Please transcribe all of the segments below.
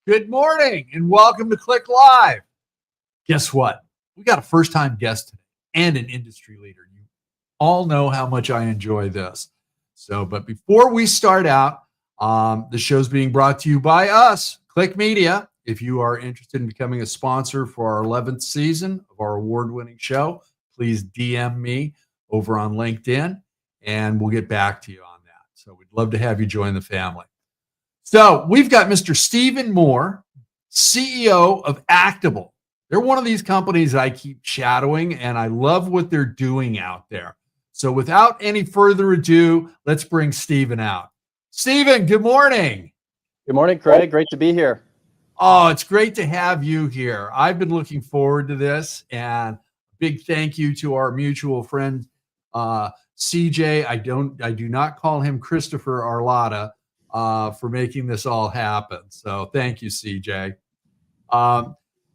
Good morning and welcome to CLIC Live. Guess what? We got a first-time guest today and an industry leader. You all know how much I enjoy this. But before we start out, the show's being brought to you by us, CLIC Media. If you are interested in becoming a sponsor for our 11th season of our award-winning show, please DM me over on LinkedIn and we'll get back to you on that. So we'd love to have you join the family. So we've got Mr. Stephen Moore, CEO of Actable. They're one of these companies that I keep shadowing, and I love what they're doing out there. So without any further ado, let's bring Stephen out. Stephen, good morning. Good morning, Craig. Great to be here. Oh, it's great to have you here. I've been looking forward to this, and big thank you to our mutual friend, CJ. I do not call him Christopher Arlotta. For making this all happen. So thank you, CJ.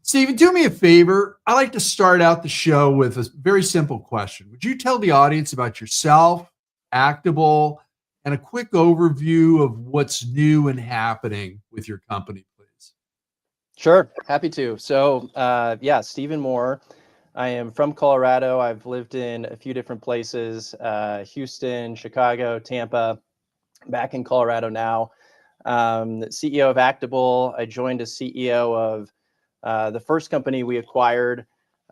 Stephen, do me a favor. I like to start out the show with a very simple question. Would you tell the audience about yourself, Actable, and a quick overview of what's new and happening with your company, please? Sure, happy to. So Stephen Moore. I am from Colorado. I've lived in a few different places, Houston, Chicago, Tampa. Back in Colorado now. CEO of Actable. I joined as CEO of the first company we acquired.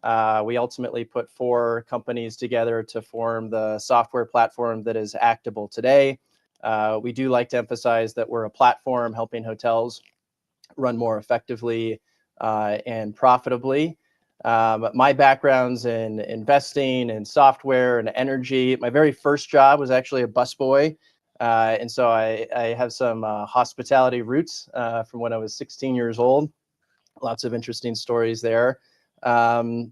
We ultimately put 4 companies together to form the software platform that is Actable today. We do like to emphasize that we're a platform helping hotels run more effectively and profitably. My background's in investing and software and energy. My very first job was actually a busboy. And so I have some hospitality roots from when I was 16 years old. Lots of interesting stories there. And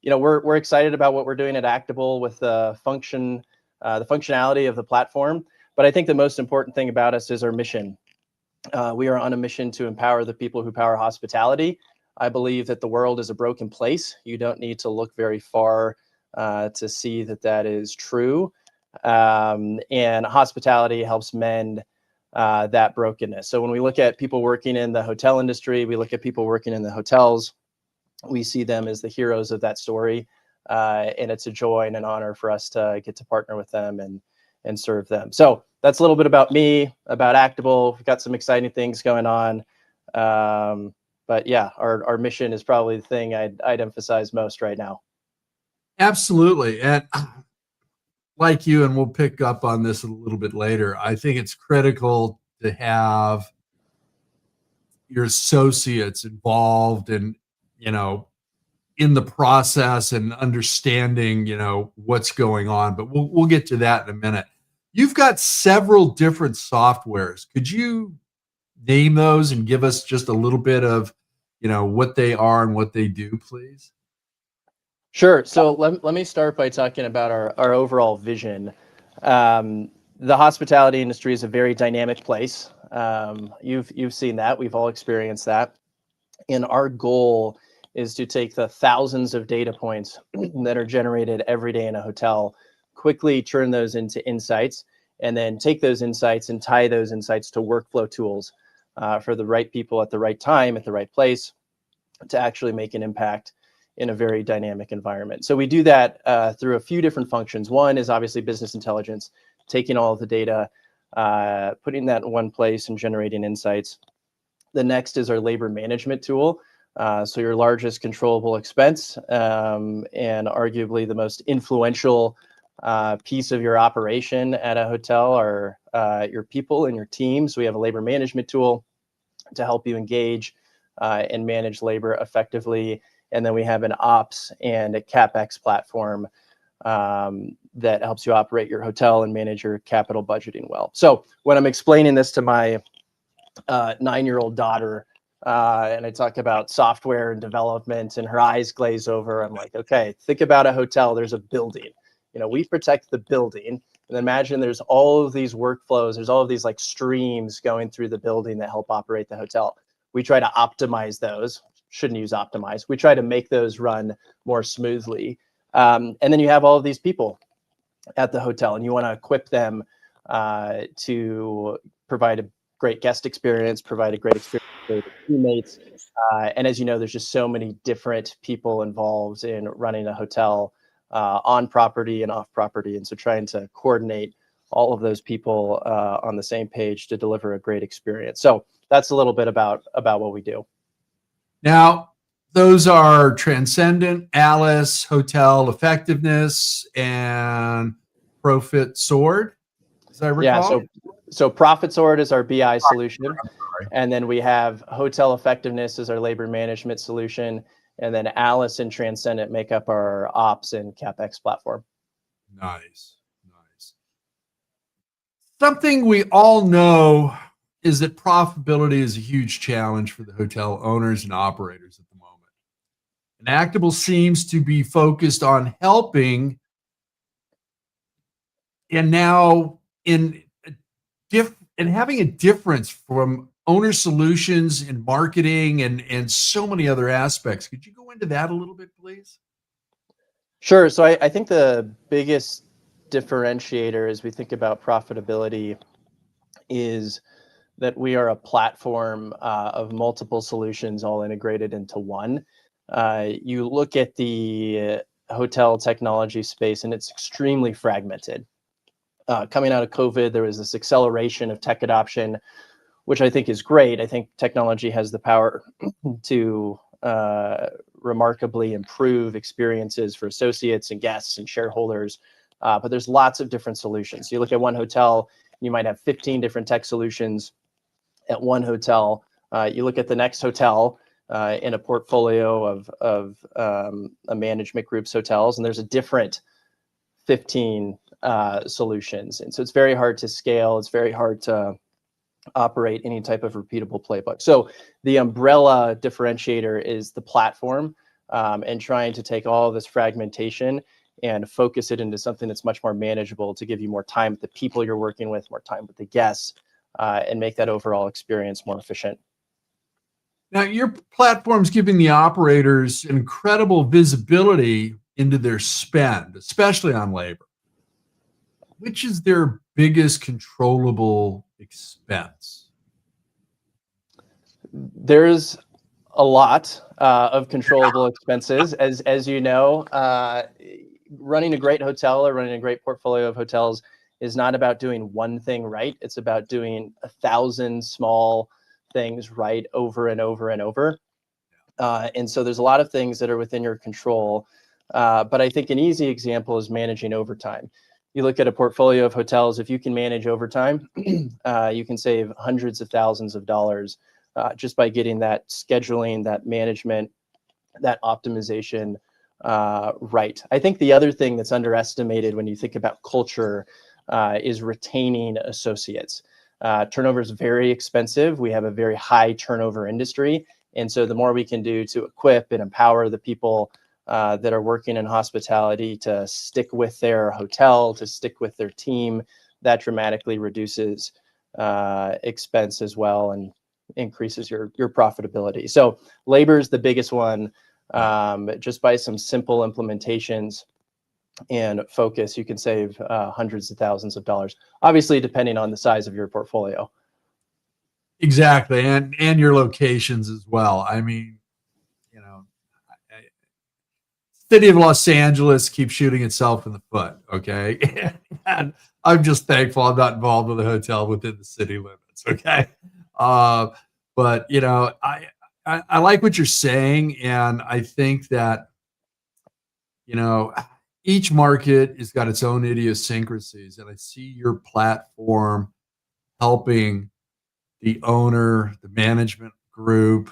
we're excited about what we're doing at Actable with the functionality of the platform. But I think the most important thing about us is our mission. We are on a mission to empower the people who power hospitality. I believe that the world is a broken place. You don't need to look very far to see that is true. And hospitality helps mend that brokenness. So when we look at people working in the hotel industry, we look at people working in the hotels, we see them as the heroes of that story. And it's a joy and an honor for us to get to partner with them and serve them. So that's a little bit about me, about Actable. We've got some exciting things going on. But yeah, our mission is probably the thing I'd emphasize most right now. Absolutely. And like you, and we'll pick up on this a little bit later, I think it's critical to have your associates involved in the process and understanding, what's going on. But we'll get to that in a minute. You've got several different softwares. Could you name those and give us just a little bit of, what they are and what they do, please? Sure. So let me start by talking about our overall vision. The hospitality industry is a very dynamic place. You've seen that. We've all experienced that. And our goal is to take the thousands of data points that are generated every day in a hotel, quickly turn those into insights, and then take those insights and tie those insights to workflow tools for the right people at the right time, at the right place, to actually make an impact in a very dynamic environment. So we do that through a few different functions. One is obviously business intelligence, taking all of the data, putting that in one place and generating insights. The next is our labor management tool. So your largest controllable expense and arguably the most influential piece of your operation at a hotel are your people and your team. So we have a labor management tool to help you engage and manage labor effectively. And then we have an ops and a CapEx platform that helps you operate your hotel and manage your capital budgeting well. So when I'm explaining this to my 9-year-old daughter, and I talk about software and development and her eyes glaze over, I'm like, okay, think about a hotel. There's a building. We protect the building. And imagine there's all of these workflows. There's all of these like streams going through the building that help operate the hotel. We try to optimize those. Shouldn't use optimize. We try to make those run more smoothly. And then you have all of these people at the hotel, and you want to equip them to provide great guest experience, provide a great experience for the teammates. And as you know, there's just so many different people involved in running a hotel on property and off property. And so trying to coordinate all of those people on the same page to deliver a great experience. So that's a little bit about what we do. Now, those are Transcendent, Alice, Hotel Effectiveness, and Profit Sword, as I recall. Yeah, so Profit Sword is our BI solution. And then we have Hotel Effectiveness is our labor management solution. And then Alice and Transcendent make up our ops and CapEx platform. Nice. Something we all know is that profitability is a huge challenge for the hotel owners and operators at the moment. And Actable seems to be focused on helping, and now in having a difference from owner solutions and marketing and so many other aspects. Could you go into that a little bit, please? Sure. So I think the biggest differentiator as we think about profitability is that we are a platform of multiple solutions all integrated into one. You look at the hotel technology space and it's extremely fragmented. Coming out of COVID, there was this acceleration of tech adoption, which I think is great. I think technology has the power to remarkably improve experiences for associates and guests and shareholders. But there's lots of different solutions. You look at one hotel, you might have 15 different tech solutions at one hotel. You look at the next hotel in a portfolio of a management group's hotels, and there's a different 15 solutions. And so it's very hard to scale. It's very hard to operate any type of repeatable playbook. So the umbrella differentiator is the platform and trying to take all of this fragmentation and focus it into something that's much more manageable to give you more time with the people you're working with, more time with the guests, and make that overall experience more efficient. Now, your platform's giving the operators incredible visibility into their spend, especially on labor. Which is their biggest controllable expense? There's a lot of controllable expenses. As you know, running a great hotel or running a great portfolio of hotels is not about doing one thing right. It's about doing 1,000 small things right over and over and over. And so there's a lot of things that are within your control. But I think an easy example is managing overtime. You look at a portfolio of hotels, if you can manage overtime, you can save hundreds of thousands of dollars just by getting that scheduling, that management, that optimization right. I think the other thing that's underestimated when you think about culture is retaining associates. Turnover is very expensive. We have a very high turnover industry. And so the more we can do to equip and empower the people that are working in hospitality to stick with their hotel, to stick with their team, that dramatically reduces expense as well and increases your profitability. So labor is the biggest one. Just by some simple implementations and focus, you can save hundreds of thousands of dollars, obviously depending on the size of your portfolio. Exactly, and your locations as well. I mean, you know, city of Los Angeles keeps shooting itself in the foot. Okay, and I'm just thankful I'm not involved with a hotel within the city limits. Okay, but you know, I like what you're saying, and I think that, you know, each market has got its own idiosyncrasies, and I see your platform helping the owner, the management group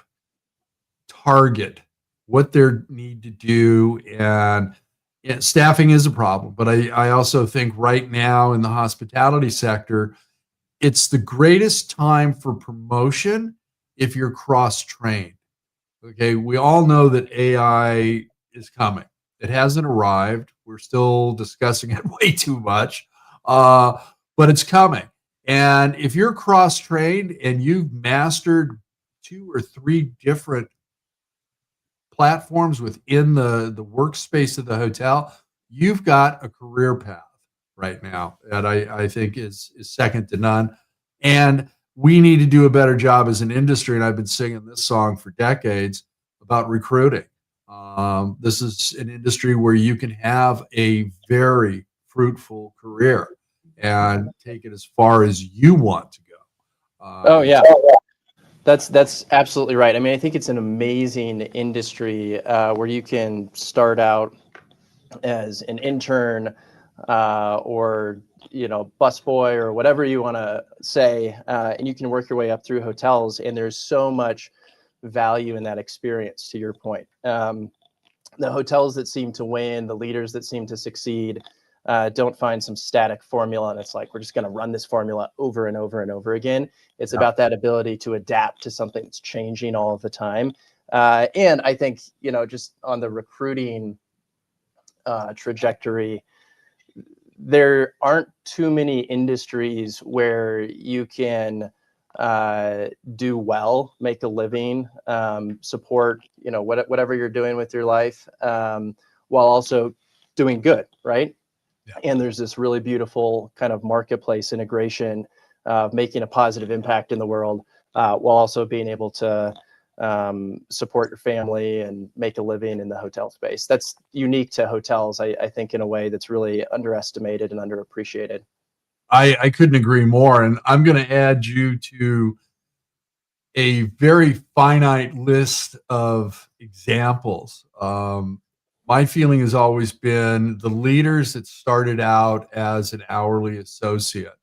target what they need to do. And staffing is a problem, but I also think right now in the hospitality sector, it's the greatest time for promotion if you're cross-trained. Okay, we all know that AI is coming. It hasn't arrived. We're still discussing it way too much, but it's coming. And if you're cross-trained and you've mastered 2 or 3 different platforms within the workspace of the hotel, you've got a career path right now that I think is second to none. And we need to do a better job as an industry. And I've been singing this song for decades about recruiting. This is an industry where you can have a very fruitful career and take it as far as you want to go. Oh yeah, that's absolutely right. I mean, I think it's an amazing industry where you can start out as an intern or busboy or whatever you want to say, and you can work your way up through hotels. And there's so much value in that experience. To your point, the hotels that seem to win, the leaders that seem to succeed, don't find some static formula and it's like we're just going to run this formula over and over and over again. It's about that ability to adapt to something that's changing all of the time. And I think just on the recruiting trajectory, there aren't too many industries where you can do well, make a living, support whatever you're doing with your life, while also doing good, right? Yeah. And there's this really beautiful kind of marketplace integration of making a positive impact in the world, while also being able to support your family and make a living in the hotel space. That's unique to hotels, I think, in a way that's really underestimated and underappreciated. I couldn't agree more. And I'm going to add you to a very finite list of examples. My feeling has always been the leaders that started out as an hourly associate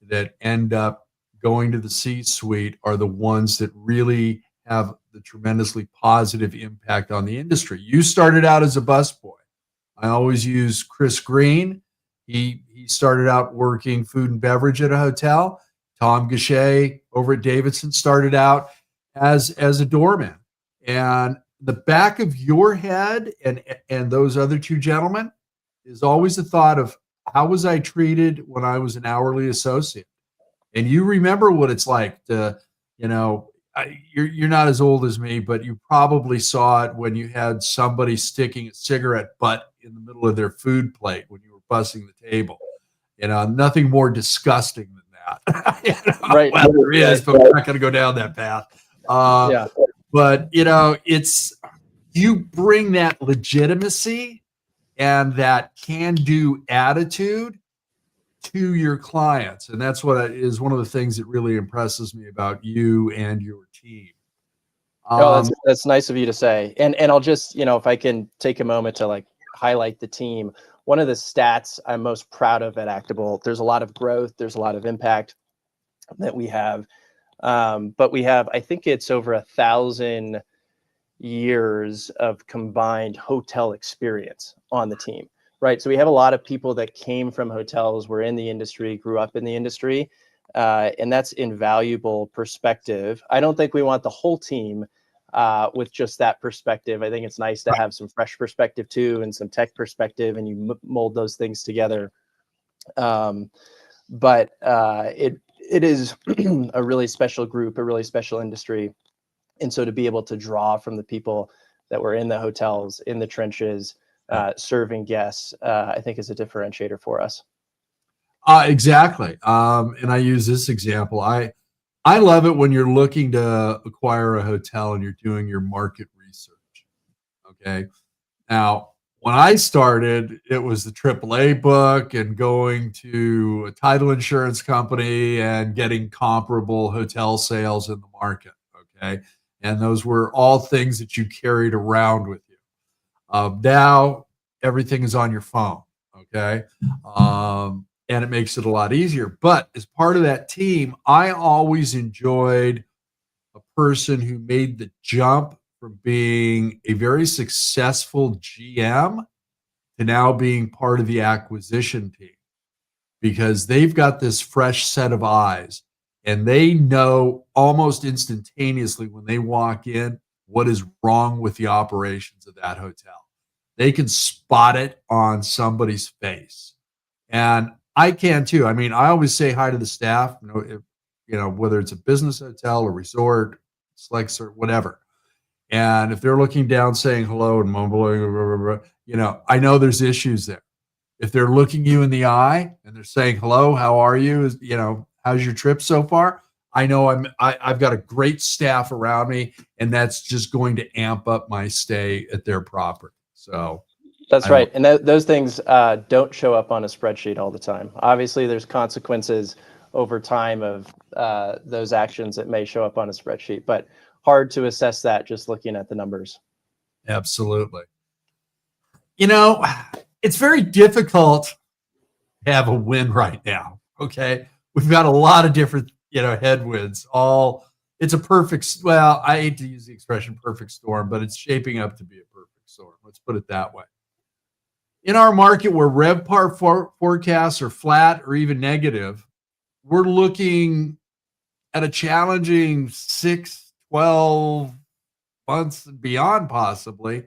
that end up going to the C-suite are the ones that really have the tremendously positive impact on the industry. You started out as a busboy. I always use Chris Green. He started out working food and beverage at a hotel. Tom Gachet over at Davidson started out as a doorman. And the back of your head and those other two gentlemen is always the thought of how was I treated when I was an hourly associate? And you remember what it's like to, you're not as old as me, but you probably saw it when you had somebody sticking a cigarette butt in the middle of their food plate when you were bussing the table. Nothing more disgusting than that. Right. Well, there is, but we're not going to go down that path. Yeah. But it's you bring that legitimacy and that can-do attitude to your clients, and that's what is one of the things that really impresses me about you and your team. That's nice of you to say. And I'll just, if I can take a moment to highlight the team. One of the stats I'm most proud of at Actable, there's a lot of growth, there's a lot of impact that we have. But we have, I think it's over 1,000 years of combined hotel experience on the team, right? So we have a lot of people that came from hotels, were in the industry, grew up in the industry, and that's invaluable perspective. I don't think we want the whole team with just that perspective. I think it's nice to have some fresh perspective too, and some tech perspective, and you mold those things together. But it is a really special group, a really special industry. And so to be able to draw from the people that were in the hotels, in the trenches, serving guests, I think is a differentiator for us. Exactly. And I use this example. I love it when you're looking to acquire a hotel and you're doing your market research. Okay. Now, when I started, it was the AAA book and going to a title insurance company and getting comparable hotel sales in the market. Okay. And those were all things that you carried around with you. Now, everything is on your phone. Okay. And it makes it a lot easier. But as part of that team, I always enjoyed a person who made the jump from being a very successful GM to now being part of the acquisition team, because they've got this fresh set of eyes and they know almost instantaneously when they walk in what is wrong with the operations of that hotel. They can spot it on somebody's face. And I can too. I mean, I always say hi to the staff, whether it's a business hotel, a resort, CLIC, or whatever. And if they're looking down saying hello and mumbling, I know there's issues there. If they're looking you in the eye and they're saying hello, how are you? How's your trip so far? I know I've got a great staff around me, and that's just going to amp up my stay at their property. So That's right. And those things don't show up on a spreadsheet all the time. Obviously, there's consequences over time of those actions that may show up on a spreadsheet, but hard to assess that just looking at the numbers. Absolutely. You know, it's very difficult to have a win right now. Okay. We've got a lot of different, headwinds. It's a perfect, well, I hate to use the expression perfect storm, but it's shaping up to be a perfect storm. Let's put it that way. In our market where RevPAR forecasts are flat or even negative, we're looking at a challenging 6, 12 months and beyond, possibly.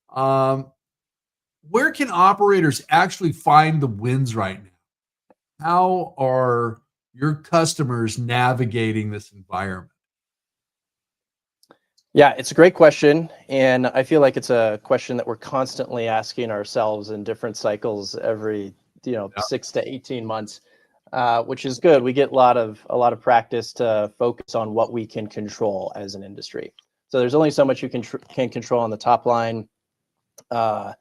Where can operators actually find the wins right now? How are your customers navigating this environment? Yeah, it's a great question. And I feel like it's a question that we're constantly asking ourselves in different cycles every, 6 to 18 months, which is good. We get a lot of practice to focus on what we can control as an industry. So there's only so much you can control on the top line. The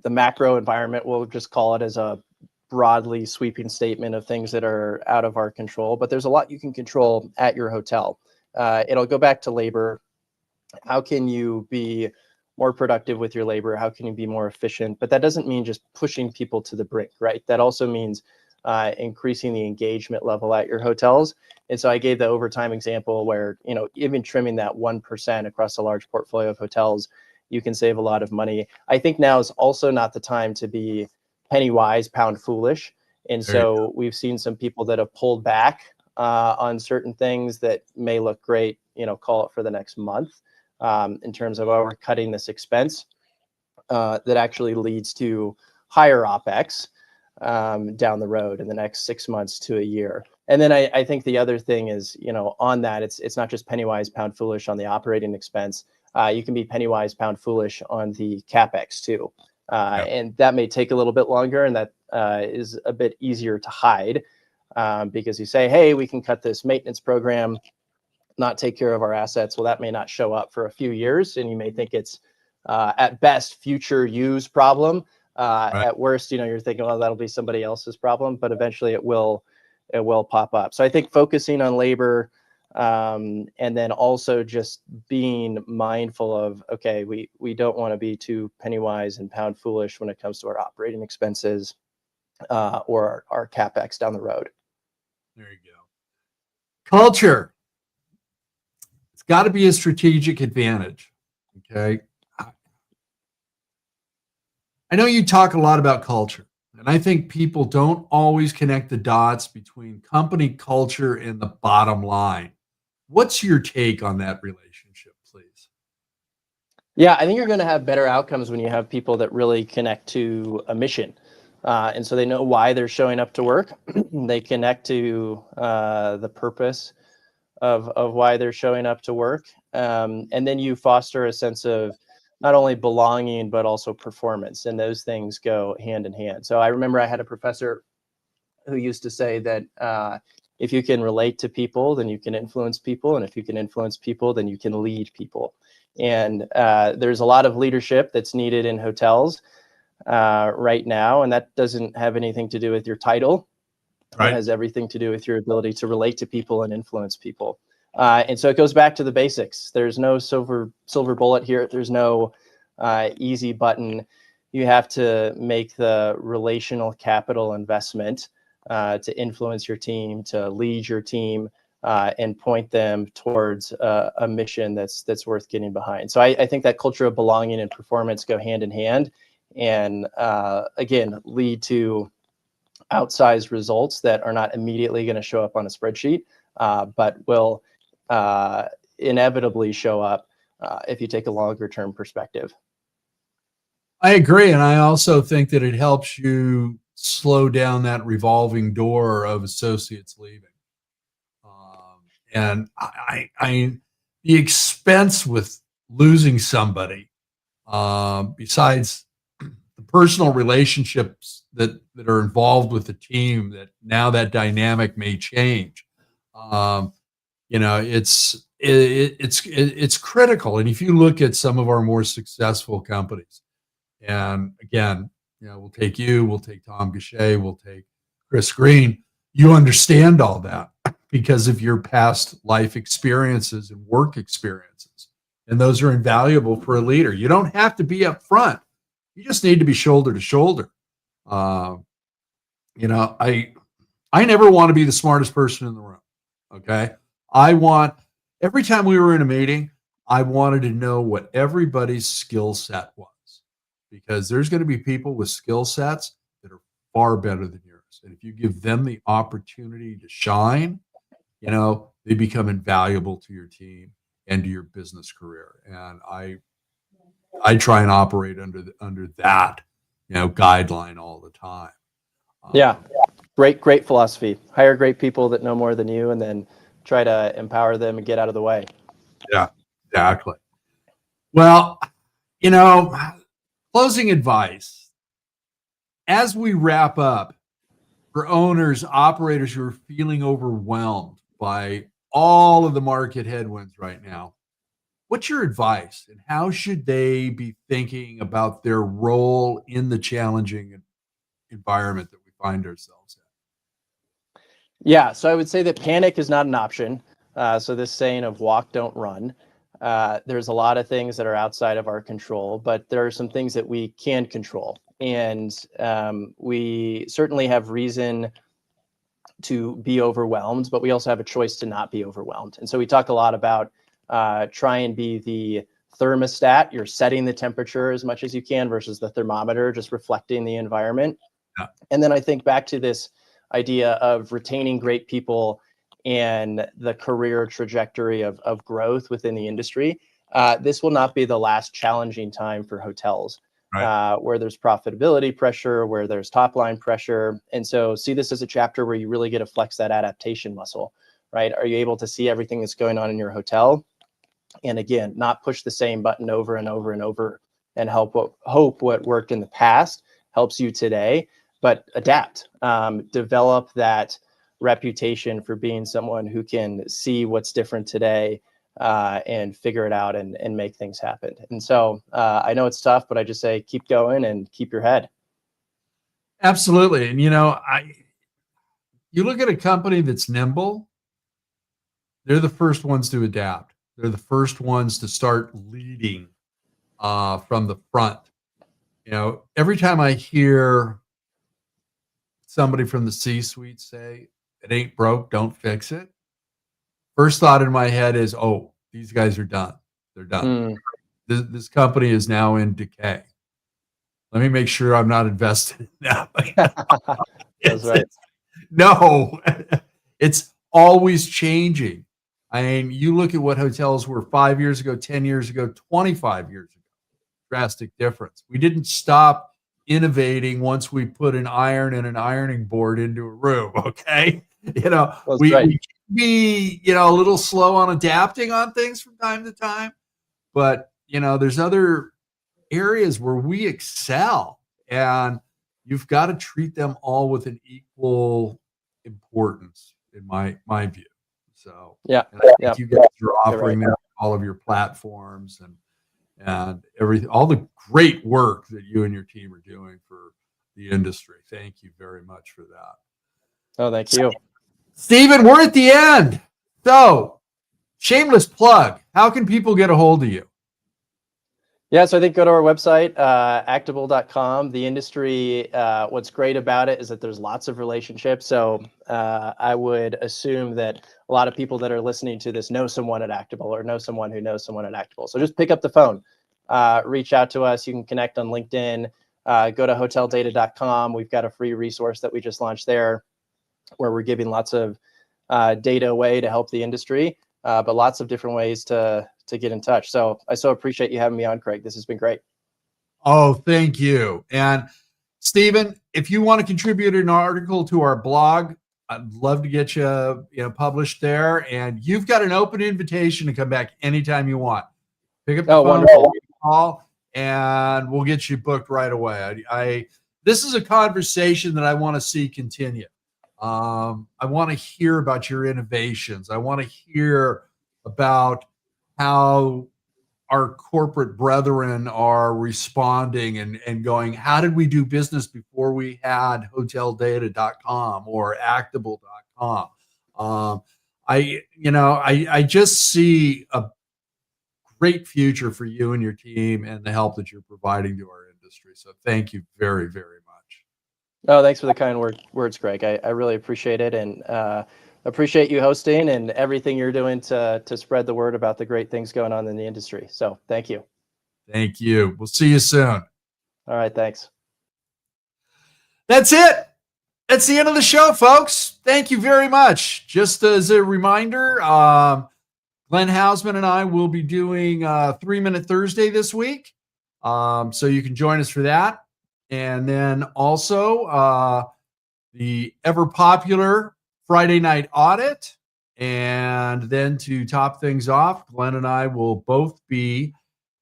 macro environment, we'll just call it as a broadly sweeping statement of things that are out of our control, but there's a lot you can control at your hotel. It'll go back to labor. How can you be more productive with your labor? How can you be more efficient? But that doesn't mean just pushing people to the brink, right? That also means increasing the engagement level at your hotels. And so I gave the overtime example where, even trimming that 1% across a large portfolio of hotels, you can save a lot of money. I think now is also not the time to be penny wise, pound foolish. And so we've seen some people that have pulled back on certain things that may look great, call it for the next month, in terms of, we're cutting this expense that actually leads to higher OpEx down the road in the next 6 months to a year. And then I think the other thing is, on that, it's not just penny wise, pound foolish on the operating expense. You can be penny wise, pound foolish on the CapEx too. And that may take a little bit longer, and that is a bit easier to hide because you say, hey, we can cut this maintenance program, not take care of our assets. Well, that may not show up for a few years, and you may think it's at best future use problem. At worst, you're thinking, well, that'll be somebody else's problem, but eventually it will pop up. So I think focusing on labor, and then also just being mindful of, okay, we don't want to be too penny wise and pound foolish when it comes to our operating expenses or our CapEx down the road. There you go. Culture. It's got to be a strategic advantage. Okay. I know you talk a lot about culture, and I think people don't always connect the dots between company culture and the bottom line. What's your take on that relationship, please? Yeah, I think you're going to have better outcomes when you have people that really connect to a mission. And so they know why they're showing up to work. They connect to the purpose of why they're showing up to work. And then you foster a sense of not only belonging, but also performance. And those things go hand in hand. So I remember I had a professor who used to say that if you can relate to people, then you can influence people. And if you can influence people, then you can lead people. And there's a lot of leadership that's needed in hotels right now. And that doesn't have anything to do with your title. It has everything to do with your ability to relate to people and influence people. And so it goes back to the basics. There's no silver bullet here. There's no easy button. You have to make the relational capital investment to influence your team, to lead your team, and point them towards a mission that's worth getting behind. So I think that culture of belonging and performance go hand in hand, and again, lead to outsized results that are not immediately going to show up on a spreadsheet, but will inevitably show up if you take a longer term perspective. I agree. And I also think that it helps you slow down that revolving door of associates leaving. And the expense with losing somebody, besides the personal relationships that are involved with the team, that now that dynamic may change. it's critical. And if you look at some of our more successful companies, and again, we'll take Tom Gachet, we'll take Chris Green. You understand all that because of your past life experiences and work experiences. And those are invaluable for a leader. You don't have to be up front. You just need to be shoulder to shoulder. I never want to be the smartest person in the room. Okay. Every time we were in a meeting, I wanted to know what everybody's skill set was, because there's going to be people with skill sets that are far better than yours. And if you give them the opportunity to shine, they become invaluable to your team and to your business career. And I try and operate under that, guideline all the time. Yeah. Great philosophy. Hire great people that know more than you, and then try to empower them and get out of the way. Yeah, exactly. Well, closing advice as we wrap up for owners, operators who are feeling overwhelmed by all of the market headwinds right now. What's your advice, and how should they be thinking about their role in the challenging environment that we find ourselves in? Yeah, so I would say that panic is not an option. So this saying of walk, don't run. There's a lot of things that are outside of our control, but there are some things that we can control. And we certainly have reason to be overwhelmed, but we also have a choice to not be overwhelmed. And so we talk a lot about try and be the thermostat. You're setting the temperature as much as you can versus the thermometer, just reflecting the environment. Yeah. And then I think back to this idea of retaining great people and the career trajectory of growth within the industry. This will not be the last challenging time for hotels, right, where there's profitability pressure, where there's top line pressure. And so see this as a chapter where you really get to flex that adaptation muscle, right? Are you able to see everything that's going on in your hotel? And again, not push the same button over and over and over and hope what worked in the past helps you today, but adapt, develop that reputation for being someone who can see what's different today and figure it out and make things happen. And so I know it's tough, but I just say keep going and keep your head. Absolutely. And you look at a company that's nimble, they're the first ones to adapt. They're the first ones to start leading from the front. Every time I hear somebody from the C-suite say, "It ain't broke, don't fix it," first thought in my head is, "Oh, these guys are done. They're done. This company is now in decay. Let me make sure I'm not invested in that." That's right. No, it's always changing. I mean, you look at what hotels were 5 years ago, 10 years ago, 25 years ago. Drastic difference. We didn't stop innovating once we put an iron and an ironing board into a room. Okay. We can be, a little slow on adapting on things from time to time, but there's other areas where we excel, and you've got to treat them all with an equal importance in my view. So yeah, you guys are offering them all of your platforms and everything, all the great work that you and your team are doing for the industry. Thank you very much for that. Oh, thank you. Stephen, we're at the end. So, shameless plug. How can people get a hold of you? Yeah, so I think go to our website, actable.com. The industry, what's great about it is that there's lots of relationships. So I would assume that a lot of people that are listening to this know someone at Actable or know someone who knows someone at Actable. So just pick up the phone, reach out to us. You can connect on LinkedIn, go to hoteldata.com. We've got a free resource that we just launched there where we're giving lots of data away to help the industry, but lots of different ways to get in touch. So I so appreciate you having me on, Craig. This has been great. Oh, thank you. And Stephen, if you want to contribute an article to our blog, I'd love to get you, published there. And you've got an open invitation to come back anytime you want. Pick up the phone, wonderful. Call, and we'll get you booked right away. This is a conversation that I want to see continue. I want to hear about your innovations. I want to hear about how our corporate brethren are responding and going, how did we do business before we had hoteldata.com or actable.com? I just see a great future for you and your team and the help that you're providing to our industry. So thank you very, very much. Oh, thanks for the kind words, Greg. I really appreciate it, and appreciate you hosting and everything you're doing to spread the word about the great things going on in the industry. So thank you. Thank you. We'll see you soon. All right, thanks. That's it. That's the end of the show, folks. Thank you very much. Just as a reminder, Glenn Hausman and I will be doing 3 Minute Thursday this week. So you can join us for that. And then also the ever popular Friday Night Audit. And then to top things off, Glenn and I will both be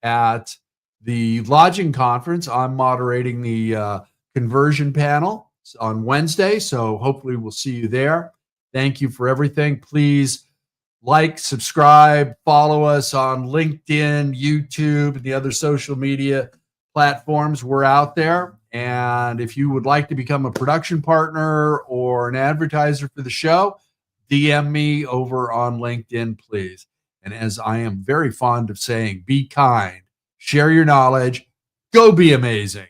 at the lodging conference. I'm moderating the conversion panel on Wednesday. So hopefully we'll see you there. Thank you for everything. Please like, subscribe, follow us on LinkedIn, YouTube, and the other social media platforms. We're out there. And if you would like to become a production partner or an advertiser for the show, DM me over on LinkedIn, please. And as I am very fond of saying, be kind, share your knowledge, go be amazing.